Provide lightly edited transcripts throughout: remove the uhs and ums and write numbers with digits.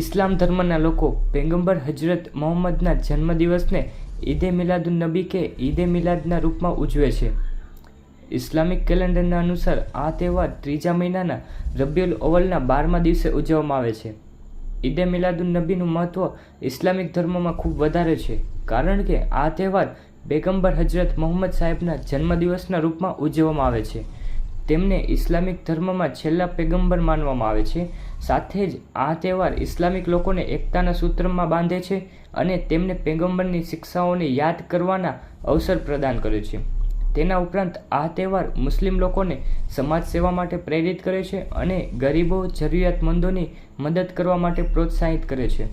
ઇસ્લામ ધર્મના લોકો પૈગંબર હજરત મોહમ્મદના જન્મદિવસને ઈદે મિલાદુન નબી કે ઈદે મિલાદના રૂપમાં ઉજવે છે. ઇસ્લામિક કેલેન્ડરના અનુસાર આ તહેવાર ત્રીજા મહિનાના રબીઉલ અવ્વલના 12મા દિવસે ઉજવવામાં આવે છે. ઈદે મિલાદુન નબીનું મહત્ત્વ ઇસ્લામિક ધર્મમાં ખૂબ વધારે છે, કારણ કે આ તહેવાર પૈગંબર હજરત મોહમ્મદ સાહેબના જન્મદિવસના રૂપમાં ઉજવવામાં આવે છે. તેમને ઇસ્લામિક ધર્મમાં છેલ્લા પૈગંબર માનવામાં આવે છે. સાથે જ આ તહેવાર ઇસ્લામિક લોકોને એકતાના સૂત્રમાં બાંધે છે અને તેમને પૈગંબરની શિક્ષાઓને યાદ કરવાના અવસર પ્રદાન કરે છે. તેના ઉપરાંત આ તહેવાર મુસ્લિમ લોકોને સમાજ સેવા માટે પ્રેરિત કરે છે અને ગરીબો, જરૂરિયાતમંદોની મદદ કરવા માટે પ્રોત્સાહિત કરે છે.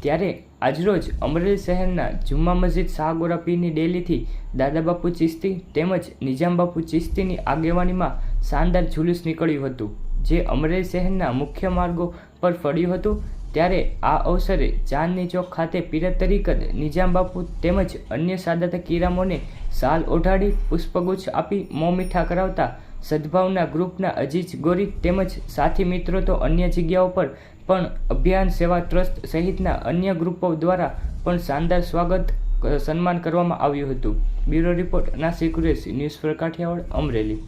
ત્યારે આજરોજ અમરેલી શહેરના જુમ્મા મસ્જિદ શાહગોરા પીરની ડેલીથી દાદા બાપુ ચિશ્તી તેમજ નિઝામ બાપુ ચિશ્તીની આગેવાનીમાં શાનદાર જુલુસ નીકળ્યું હતું, જે અમરેલી શહેરના મુખ્ય માર્ગો પર ફળ્યું હતું. ત્યારે આ અવસરે ચાંદની ચોક ખાતે પીર તરીકત નિઝામ બાપુ તેમજ અન્ય સાદાત કિરામોને શાલ ઓઢાડી પુષ્પગુચ્છ આપી મોં મીઠા કરાવતા સદભાવના ગ્રુપના અજીજ ગોરી તેમજ સાથી મિત્રો તો અન્ય જગ્યાઓ પર પણ અભિયાન સેવા ટ્રસ્ટ સહિતના અન્ય ગ્રુપો દ્વારા પણ શાનદાર સ્વાગત સન્માન કરવામાં આવ્યું હતું. Bureau report Nasir Qureshi, news for Kathiawad, Amreli.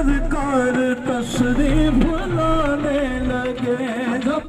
सरकार तशरीफ लाने लगे जब